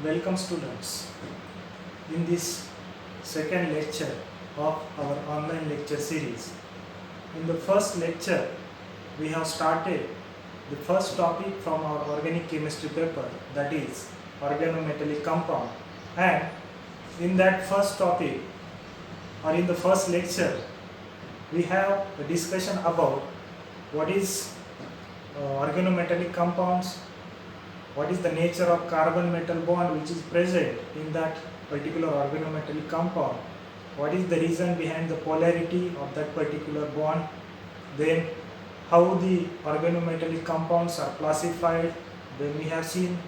Welcome students in this second lecture of our online lecture series. In the first lecture we have started the first topic from our organic chemistry paper, that is organometallic compound, and in that first topic or in the first lecture we have a discussion about what is organometallic compounds, what is the nature of carbon metal bond which is present in that particular organometallic compound, what is the reason behind the polarity of that particular bond, then how the organometallic compounds are classified, then we have seen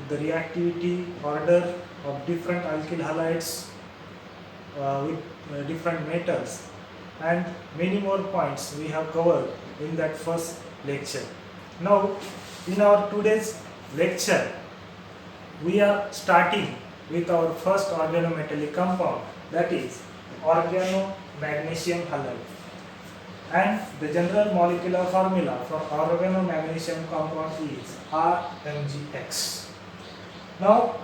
the reactivity order of different alkyl halides with different metals, and many more points we have covered in that first lecture. Now in our today's lecture we are starting with our first organometallic compound, that is organomagnesium halide, and the general molecular formula for organomagnesium compound is RMgX. Now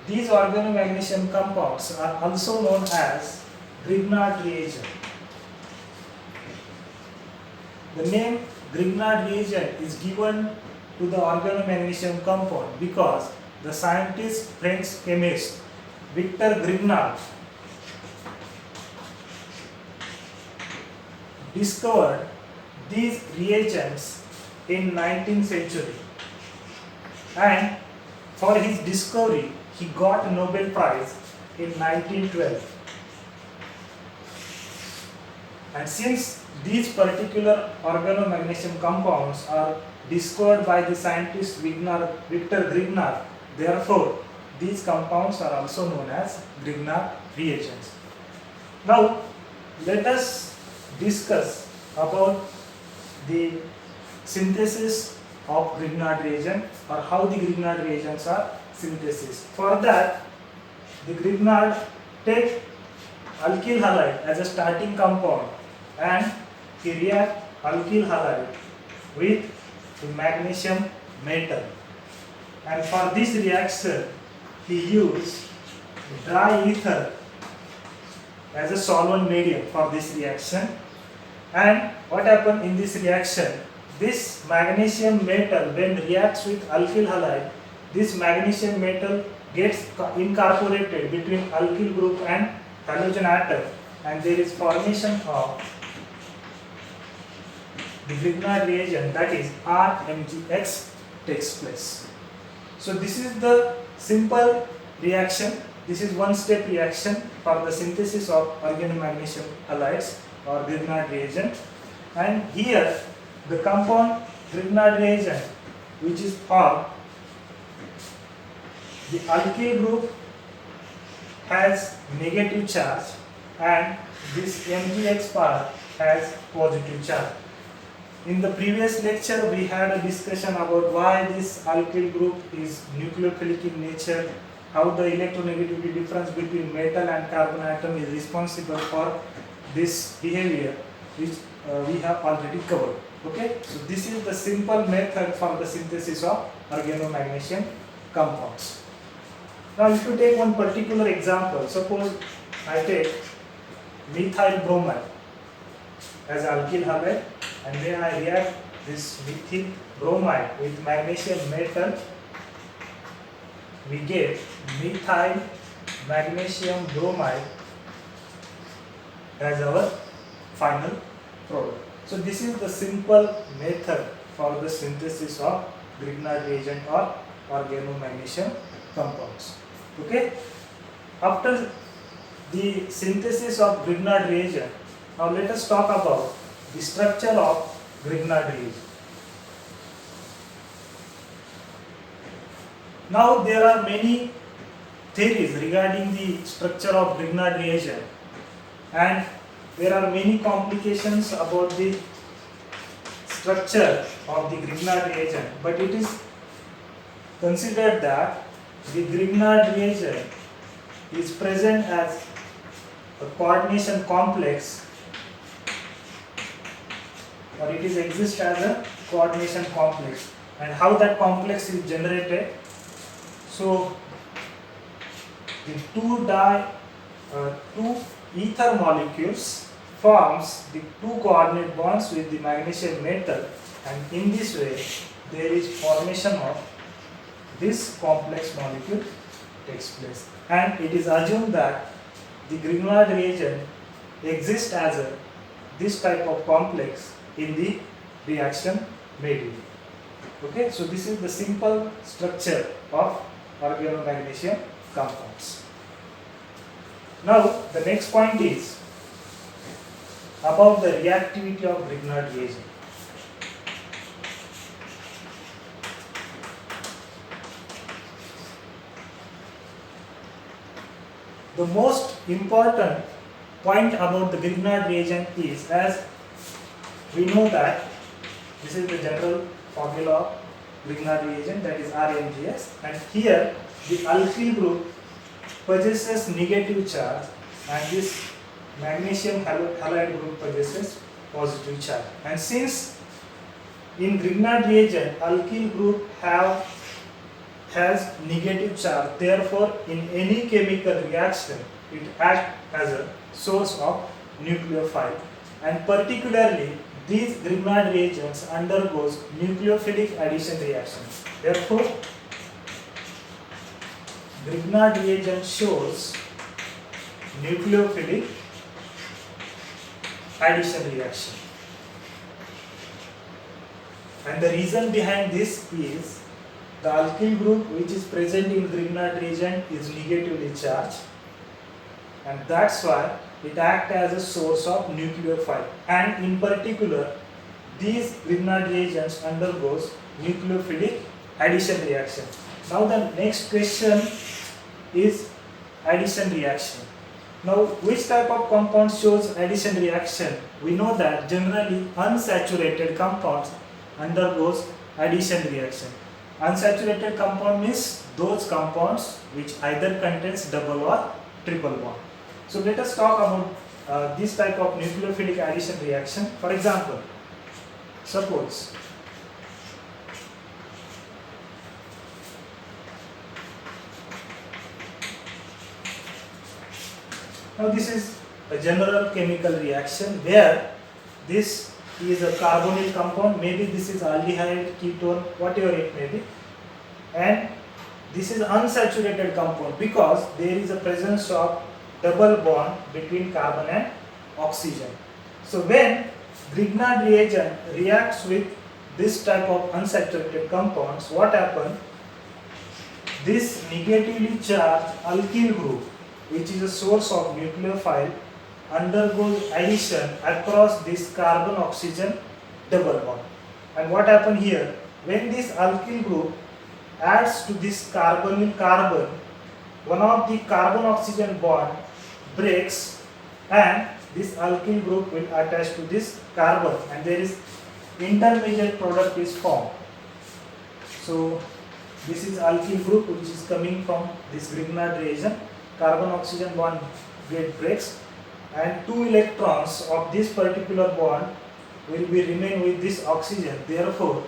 these organomagnesium compounds are also known as Grignard reagent. The name Grignard reagent is given to the organomagnesium compound because the scientist, French chemist Victor Grignard discovered these reagents in 19th century, and for his discovery he got a Nobel Prize in 1912. And since these particular organomagnesium compounds are discovered by the scientist Victor Grignard, therefore these compounds are also known as Grignard reagents. Now let us discuss about the synthesis of Grignard reagent, or how the Grignard reagents are synthesis. For that, the Grignard take alkyl halide as a starting compound and he react alkyl halide with the magnesium metal, and for this reaction he used dry ether as a solvent medium for this reaction. And what happened in this reaction, this magnesium metal when reacts with alkyl halide, this magnesium metal gets incorporated between alkyl group and halogen atom, and there is formation of the Grignard reagent, that is RMgX takes place. So this is the simple reaction. This is one step reaction for the synthesis of organomagnesium halides or Grignard reagent. And here the compound Grignard reagent which is formed, the alkyl group has negative charge and this MgX part has positive charge. In the previous lecture we had a discussion about why this alkyl group is nucleophilic in nature, how the electronegativity difference between metal and carbon atom is responsible for this behavior, which we have already covered. Okay, so this is the simple method for the synthesis of organomagnesium compounds. Now if you take one particular example, suppose I take methyl bromide as alkyl halide, and then I react this methyl bromide with magnesium metal, we get methyl magnesium bromide as our final product. So this is the simple method for the synthesis of Grignard reagent or organomagnesium compounds. Okay, after the synthesis of Grignard reagent, now let us talk about the structure of Grignard reagent. Now there are many theories regarding the structure of Grignard reagent, and there are many complications about the structure of the Grignard reagent, but it is considered that the Grignard reagent is present as a coordination complex, or it is exists as a coordination complex. And how that complex is generated? So the two ether molecules forms the two coordinate bonds with the magnesium metal, and in this way there is formation of this complex molecule takes place, and it is assumed that the Grignard reagent exists as this type of complex in the reaction medium. Okay, so this is the simple structure of organomagnesium compounds. Now the next point is about the reactivity of Grignard reagent. The most important point about the Grignard reagent is, as we know that this is the general formula of Grignard reagent, that is RMGS, and here the alkyl group possesses negative charge and this magnesium halide group possesses positive charge. And since in Grignard reagent alkyl group has negative charge, therefore in any chemical reaction it acts as a source of nucleophile, and particularly these Grignard reagents undergoes nucleophilic addition reaction. Therefore Grignard reagent shows nucleophilic addition reaction, and the reason behind this is the alkyl group which is present in Grignard reagent is negatively charged, and that's why it acts as a source of nucleophile, and in particular these Grignard reagents undergoes nucleophilic addition reaction. Now the next question is addition reaction. Now which type of compound shows addition reaction? We know that generally unsaturated compounds undergoes addition reaction. Unsaturated compound means those compounds which either contains double or triple bond. So let us talk about this type of nucleophilic addition reaction. For example, suppose now this is a general chemical reaction where this is a carbonyl compound, maybe this is aldehyde, ketone, whatever it may be, and this is unsaturated compound because there is a presence of double bond between carbon and oxygen. So when Grignard reagent reacts with this type of unsaturated compounds, what happens? This negatively charged alkyl group, which is a source of nucleophile, undergoes addition across this carbon oxygen double bond. And what happens here? When this alkyl group adds to this carbonyl carbon, one of the carbon oxygen bond breaks and this alkyl group will attach to this carbon, and there is intermediate product is formed. So this is alkyl group which is coming from this Grignard reagent. Carbon oxygen bond breaks and 2 electrons of this particular bond will be remain with this oxygen. Therefore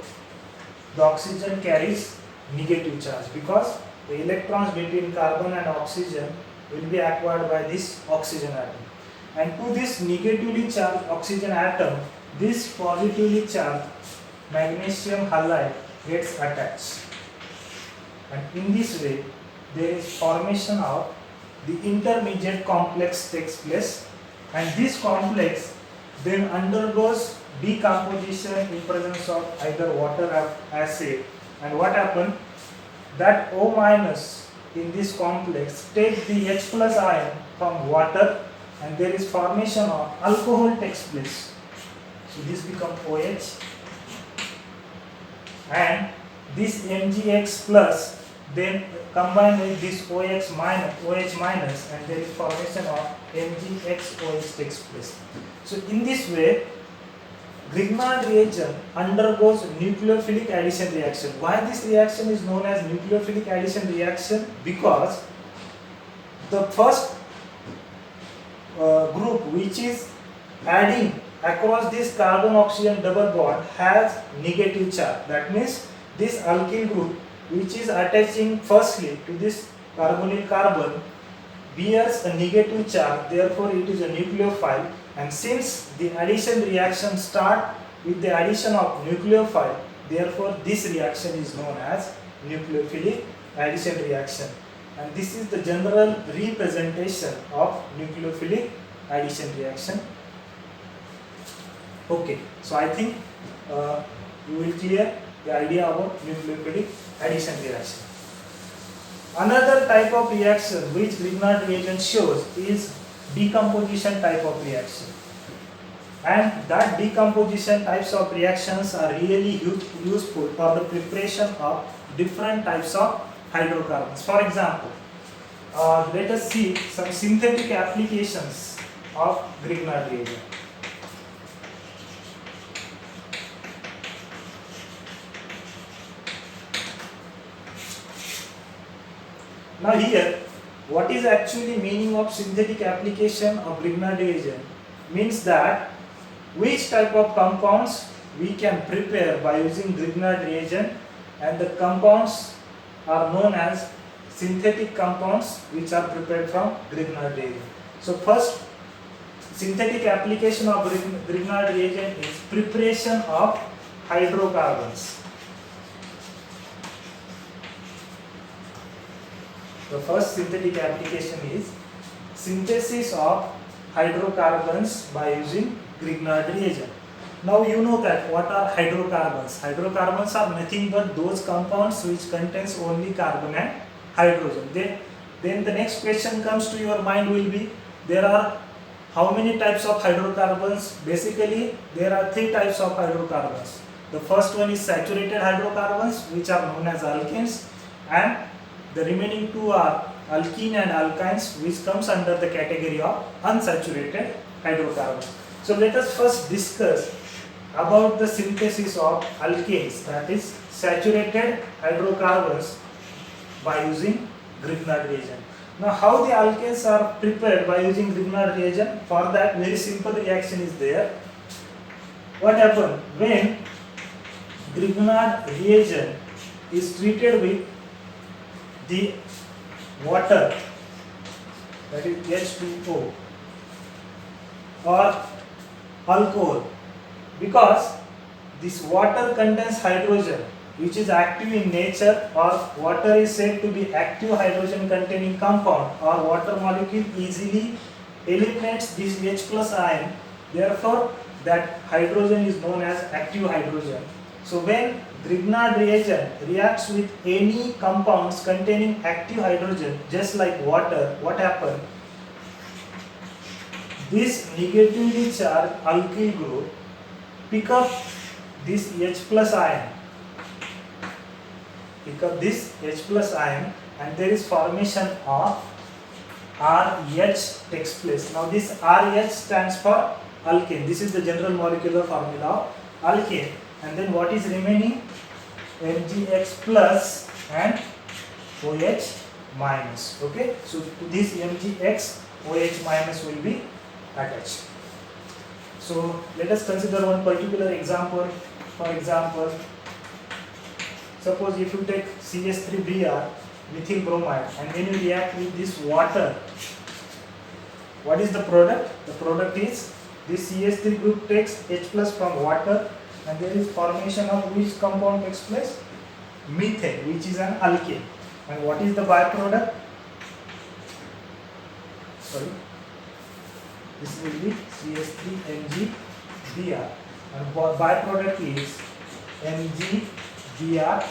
the oxygen carries negative charge because the electrons between carbon and oxygen will be acquired by this oxygen atom, and to this negatively charged oxygen atom this positively charged magnesium halide gets attached, and in this way there is formation of the intermediate complex takes place, and this complex then undergoes decomposition in presence of either water or acid. And what happens? That O minus in this complex take the H plus ion from water, and there is formation of alcohol takes place. So this becomes OH, and this MgX plus then combine with this OH minus, and there is formation of MgXOH takes place. So in this way Grignard reagent undergoes nucleophilic addition reaction. Why this reaction is known as nucleophilic addition reaction? Because the first group which is adding across this carbon oxygen double bond has negative charge. That means this alkyl group which is attaching firstly to this carbonyl carbon bears a negative charge, therefore it is a nucleophile, and since the addition reaction start with the addition of nucleophile, therefore this reaction is known as nucleophilic addition reaction, and this is the general representation of nucleophilic addition reaction. Okay, so I think you will clear the idea about nucleophilic addition reaction. Another type of reaction which Grignard reagent shows is decomposition type of reaction, and that decomposition types of reactions are really useful for the preparation of different types of hydrocarbons. For example, let us see some synthetic applications of Grignard reagent. Now here, what is actually meaning of synthetic application of Grignard reagent means that which type of compounds we can prepare by using Grignard reagent, and the compounds are known as synthetic compounds which are prepared from Grignard reagent. So first synthetic application of Grignard reagent is preparation of hydrocarbons. The first synthetic application is synthesis of hydrocarbons by using Grignard reagent. Now you know that what are hydrocarbons. Hydrocarbons are nothing but those compounds which contains only carbon and hydrogen. Then the next question comes to your mind will be, there are how many types of hydrocarbons? Basically there are three types of hydrocarbons. The first one is saturated hydrocarbons, which are known as alkanes, and the remaining two are alkene and alkynes, which comes under the category of unsaturated hydrocarbons. So let us first discuss about the synthesis of alkanes, that is saturated hydrocarbons, by using Grignard reagent. Now how the alkanes are prepared by using Grignard reagent? For that very simple reaction is there. What happens when Grignard reagent is treated with the water, that is H2O, or alcohol, because this water contains hydrogen which is active in nature, or water is said to be active hydrogen containing compound, or water molecule easily eliminates this H plus ion, therefore that hydrogen is known as active hydrogen. So when Grignard reagent reacts with any compounds containing active hydrogen, just like water, what happens? This negatively charged alkyl group pick up this H plus ion, and there is formation of RH takes place. Now this RH stands for alkane. This is the general molecular formula of alkane. And then what is remaining? MgX plus and OH minus. Okay, so to this MgX, OH minus will be attached. So let us consider one particular example. For example, suppose if you take CS3Br, methyl bromide, and when you react with this water, what is the product? The product is this CS3 group takes H plus from water, and there is formation of which compound takes place? Methane, which is an alkane. And what is the byproduct? Sorry, this will be CS3MgBr, and byproduct is MgBrOH.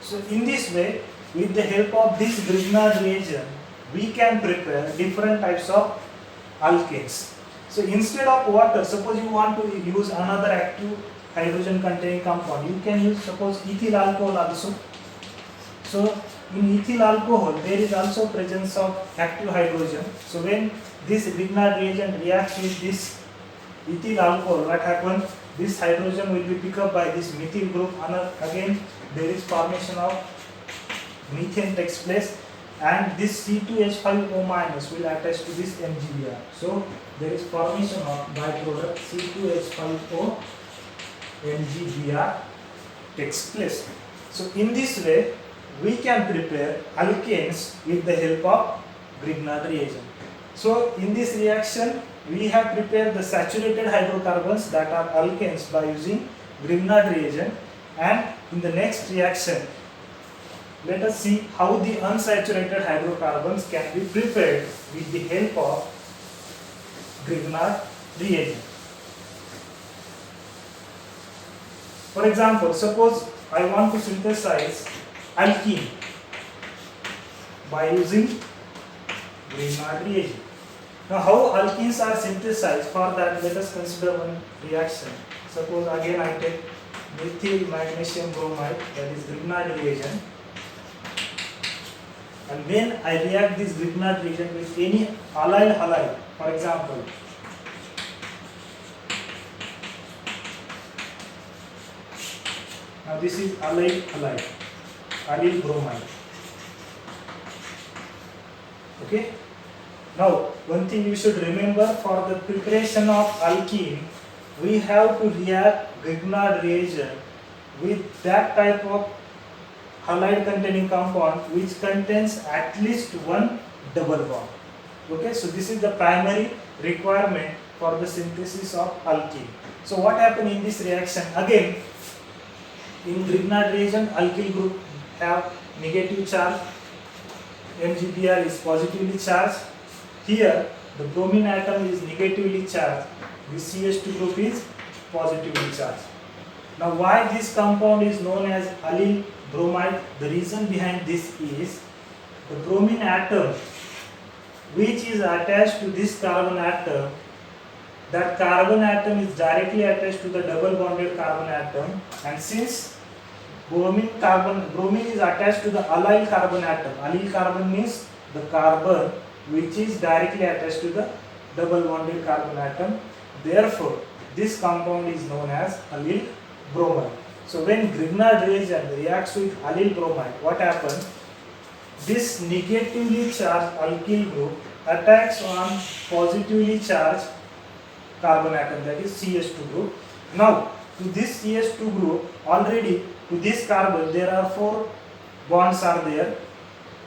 So in this way, with the help of this Grignard reagent, we can prepare different types of alkanes. So instead of water, suppose you want to use another active hydrogen containing compound, you can use suppose ethyl alcohol also. So in ethyl alcohol there is also presence of active hydrogen. So when this Grignard reagent reacts with this ethyl alcohol, what happens? This hydrogen will be picked up by this methyl group, and again there is formation of methane takes place, and this C2H5O minus will attach to this MgBr. So there is formation of byproduct C2H5O MgBr takes place. So in this way, we can prepare alkanes with the help of Grignard reagent. So in this reaction, we have prepared the saturated hydrocarbons that are alkanes by using Grignard reagent, and in the next reaction, let us see how the unsaturated hydrocarbons can be prepared with the help of Grignard reagent. For example, suppose I want to synthesize alkene by using Grignard reagent. Now, how alkenes are synthesized? For that, let us consider one reaction. Suppose again I take methyl magnesium bromide, that is Grignard reagent, and then I react this Grignard reagent with any allyl halide. For example, now this is allyl halide, allyl bromide. Okay. Now, one thing you should remember, for the preparation of alkene, we have to react Grignard reagent with that type of halide containing compound which contains at least one double bond. Okay, so this is the primary requirement for the synthesis of alkene. So what happens in this reaction? Again, in Grignard reagent, alkyl group have negative charge, MgBr is positively charged. Here, the bromine atom is negatively charged, the CH2 group is positively charged. Now, why this compound is known as allyl bromide? The reason behind this is the bromine atom which is attached to this carbon atom, that carbon atom is directly attached to the double bonded carbon atom, and since bromine is attached to the allyl carbon atom, allyl carbon means the carbon which is directly attached to the double bonded carbon atom. Therefore, this compound is known as allyl bromide. So when Grignard reagent reacts with allyl bromide, what happens? This negatively charged alkyl group attacks on positively charged carbon atom, that is CH2 group. Now, to this CH2 group, already to this carbon there are 4 bonds are there.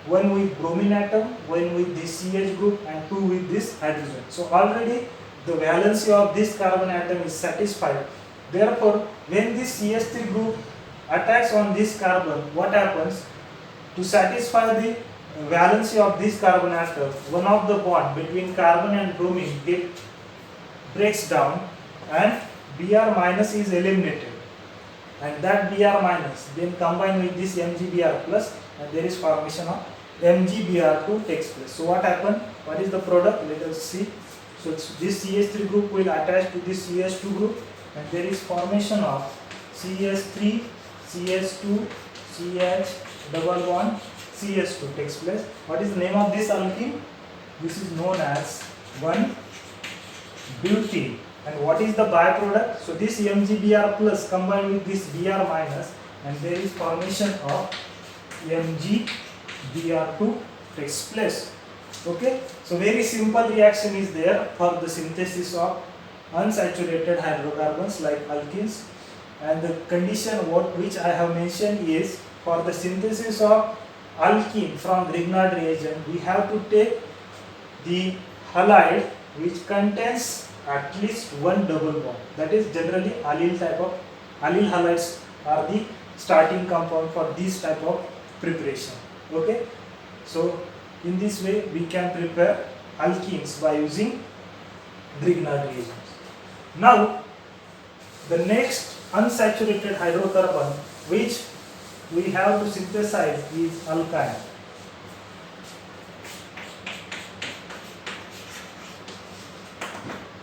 One with bromine atom, one with this CH group, and 2 with this hydrogen. So already the valency of this carbon atom is satisfied. Therefore, when this CH3 group attacks on this carbon, what happens? To satisfy the valency of this carbon atom, one of the bond between carbon and bromine breaks down, and Br minus is eliminated, and that Br minus then combined with this MgBr plus, and there is formation of MgBr2 takes place. So what happened? What is the product? Let us see. So this CH3 group will attach to this CH2 group, and there is formation of CH3, CH2, CH double bond, CH2 takes place. What is the name of this alkene? This is known as 1-butene. And what is the byproduct? So this MgBr plus combined with this Br minus, and there is formation of MgBr2 takes place. Okay, so very simple reaction is there for the synthesis of unsaturated hydrocarbons like alkenes, and the condition which I have mentioned is for the synthesis of alkene from Grignard reagent, we have to take the halide which contains at least one double bond. That is generally allyl type of allyl halides are the starting compound for this type of preparation. Okay, so in this way we can prepare alkenes by using Grignard reagents. Now the next unsaturated hydrocarbon which we have to synthesize is alkyne.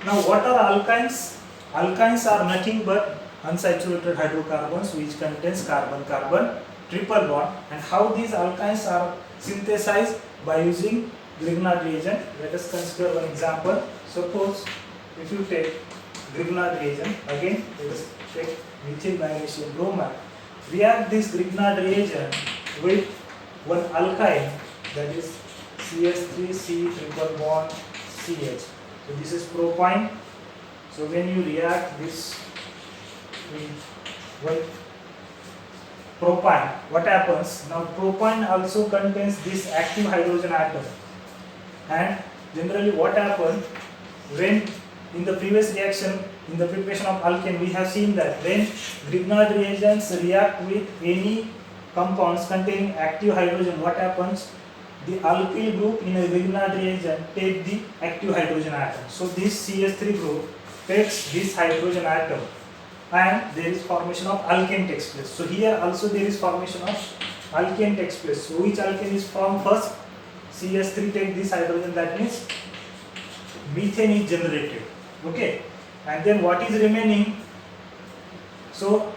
Now what are alkynes? Alkynes are nothing but unsaturated hydrocarbons which contains carbon-carbon triple bond. And how these alkynes are synthesized? By using Grignard reagent. Let us consider one example. Suppose if you take Grignard reagent, again let us take methyl magnesium bromide. React this Grignard reagent with one alkyne, that is CH3C triple bond CH. So this is propyne. So when you react this with one propine, what happens? Now propine also contains this active hydrogen atom, and generally what happens when in the previous reaction, in the preparation of alkane, we have seen that when Grignard reagents react with any compounds containing active hydrogen, what happens? The alkyl group in a Grignard reagent take the active hydrogen atom. So this CH3 group takes this hydrogen atom, and there is formation of alkane takes place. So here also there is formation of alkane takes place. So which alkane is formed first? CH3 take this hydrogen, that means methane is generated. Okay, and then what is remaining? So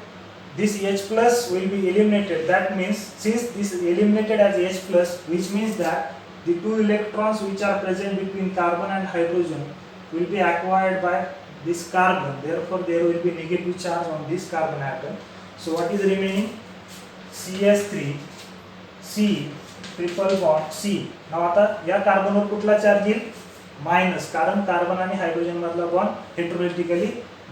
this H plus will be eliminated. That means since this is eliminated as H plus, which means that the two electrons which are present between carbon and hydrogen will be acquired by this carbon. Therefore there will be negative charge on this carbon atom. So what is remaining? CH3 C triple bond C. now आता या कार्बनवर कुठला charge येईल? Minus, कारण carbon आणि hydrogen मधला bond हेटेरोजेटिकली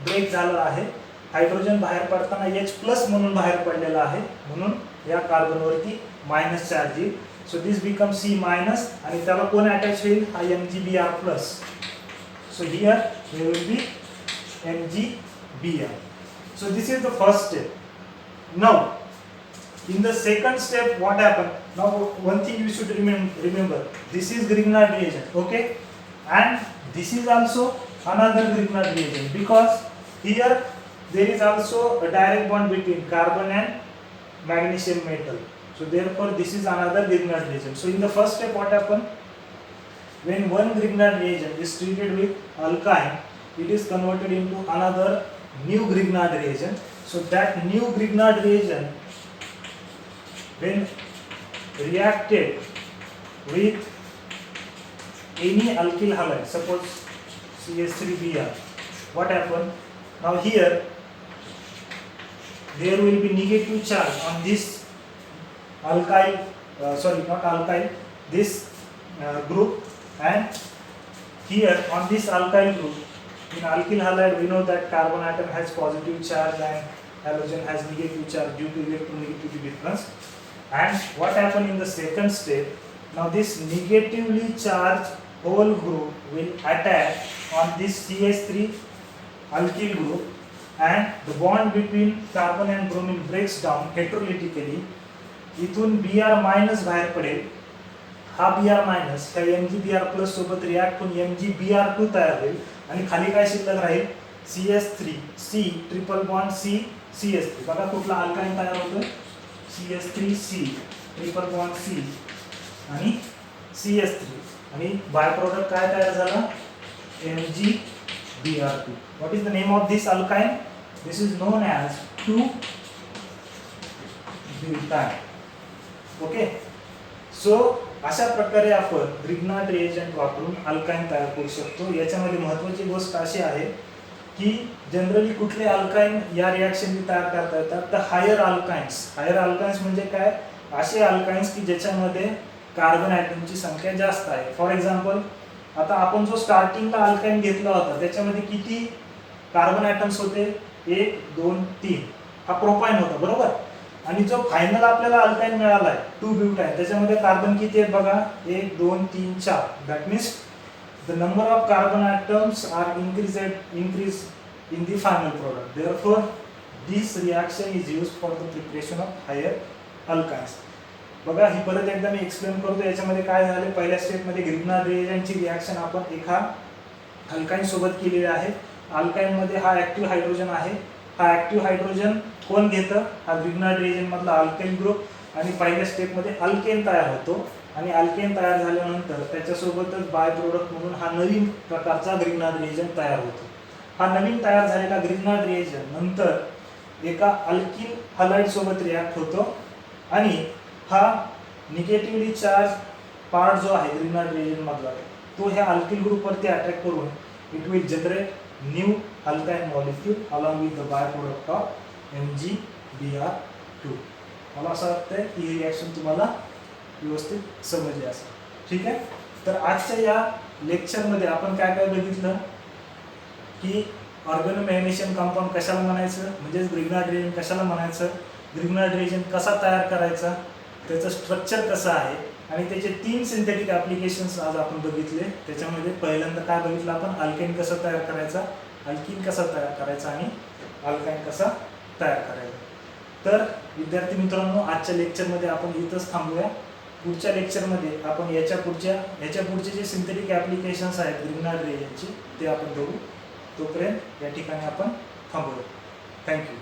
break झाला आहे. Hydrogen बाहेर पडताना H प्लस म्हणून बाहेर पडलेला आहे, म्हणून या कार्बनवरती मायनस चार्ज येईल. So this become C minus, आणि त्याला कोण अटॅच होईल? हा MgBr plus. So here there will be MgBr. So this is the first step. Now in the second step what happened? Now one thing you should remember, this is Grignard reagent, okay, and this is also another Grignard reagent, because here there is also a direct bond between carbon and magnesium metal. So therefore this is another Grignard reagent. So in the first step what happened? When one Grignard reagent is treated with alkyne, it is converted into another new Grignard reagent. So that new Grignard reagent, when reacted with any alkyl halide, suppose CH3Br, what happened? Now here there will be negative charge on this alkyl, not alkyl, this group, and here on this alkyl group, in alkyl halide we know that carbon atom has positive charge and halogen has negative charge due to electronegativity difference. And what happened in the second step? Now this negatively charged whole group will attack on this CH3 alkyl group, and the bond between carbon and bromine breaks down heterolytically. इथून Br minus बाहेर पडेल. हा Br minus त्या MgBr plus सोबत react होऊन MgBr2 तयार होईल, आणि खाली काय शिल्लक राहील? CH3 C triple bond C CH3. बघा कुठला अल्काइन तयार होतो? CH3C ट्रिपल बॉन्ड C आणि CH3, आणि बाय प्रोडक्ट काय तयार झाला? MgBr2. What is the name of this alkyne? This is known as 2-butyne. Okay, so अशा प्रकारे आपण ग्रिग्नार्ड रिएजंट वापरून अल्काइन तयार करू शकतो. याच्यामध्ये महत्त्वाची गोष्ट अशी आहे की जनरली कुठले अल्काइन या रिॲक्शनने तयार करता येतात? तर हायर अल्काइन्स. हायर अल्काइन्स म्हणजे काय? असे अल्काइन्स की ज्याच्यामध्ये कार्बन ॲटमची संख्या जास्त आहे. फॉर एक्झाम्पल, आता आपण जो स्टार्टिंगला अल्काइन घेतला होता त्याच्यामध्ये किती कार्बन ॲटम्स होते? 1 2 3. हा प्रोपाइन होता, बरोबर. आणि जो फायनल आपल्याला अल्काइन मिळाला आहे 2-butyne, त्याच्यामध्ये कार्बन किती आहेत बघा? 1 2 3 4. That means the number of carbon atoms are increased in the final product. Therefore this reaction is used for the preparation of higher alkynes. बघा ही परत एकदा मी एक्सप्लेन करतो. याच्यामध्ये काय झाले? पहिल्या स्टेप मध्ये ग्रिग्नार्ड रिएजंटची रिॲक्शन आपण एका अल्काइन सोबत केलेली आहे. अल्काइन मध्ये हा ऍक्टिव्ह हायड्रोजन आहे. हा ऍक्टिव्ह हायड्रोजन कोण घेतं? हा ग्रिग्नार्ड रिएजंट मधला अल्काइन ग्रुप. आणि पहिल्या स्टेप मध्ये अल्केन तयार होतो, आणि अल्केन तयार झाल्यानंतर त्याच्यासोबतच बाय प्रोडक्ट म्हणून हा नवीन प्रकारचा ग्रिग्नार्ड रिएजंट तयार होतो. हा नवीन तयार झालेला ग्रिग्नार्ड रिएजंट नंतर एका अल्किल हलाइड सोबत रिॲक्ट होतो, आणि हा निगेटिव्हली चार्ज पार्ट जो आहे ग्रिग्नार्ड रिएजंट मधला तो ह्या अल्किल ग्रुपवरती अटॅक करून it will generate new alkyne molecule along with the by product of MgBr2. मला असं वाटतंय की ही रिॲक्शन तुम्हाला व्यवस्थित समजली असेल. ठीक आहे. तर आजच्या या लेक्चरमध्ये आपण काय काय बघितलं की ऑर्गनो मॅग्नेशियम कंपाऊंड कशाला म्हणायचं, म्हणजे ग्रिग्नार्ड रिएजंट कशाला म्हणायचं, ग्रिग्नार्ड रिएजंट कसा तयार करायचा, त्याचं स्ट्रक्चर कसं आहे आणि त्याचे 3 सिंथेटिक ॲप्लिकेशन्स आज आपण बघितले. त्याच्यामध्ये पहिल्यांदा काय बघितलं आपण, अल्केन कसं तयार करायचा, अल्कीन कसा तयार करायचा आणि अल्काइन कसा तयार करायचा. तर विद्यार्थी मित्रांनो, आजच्या लेक्चरमध्ये आपण इथंच थांबूया. पुढच्या लेक्चरमध्ये आपण ह्याच्या पुढचे जे सिंथेटिक ॲप्लिकेशन्स आहेत ग्रिग्नार्ड रिएजंटचे ते आपण बघू. तोपर्यंत या ठिकाणी आपण थांबूया. थँक्यू.